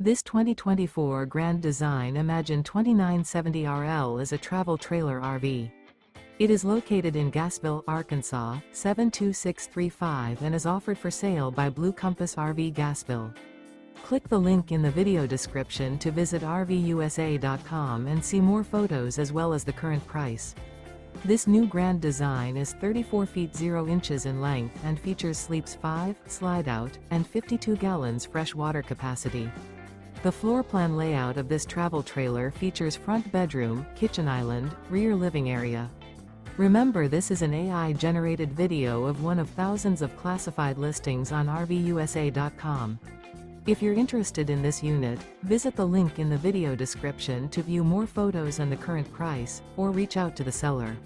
This 2024 Grand Design Imagine 2970RL is a travel trailer RV. It is located in Gassville, Arkansas, 72635 and is offered for sale by Blue Compass RV Gassville. Click the link in the video description to visit RVUSA.com and see more photos as well as the current price. This new Grand Design is 34 feet 0 inches in length and features sleeps 5, slide-out, and 52 gallons fresh water capacity. The floor plan layout of this travel trailer features front bedroom, kitchen island, rear living area. Remember, this is an AI-generated video of one of thousands of classified listings on RVUSA.com. If you're interested in this unit, visit the link in the video description to view more photos and the current price, or reach out to the seller.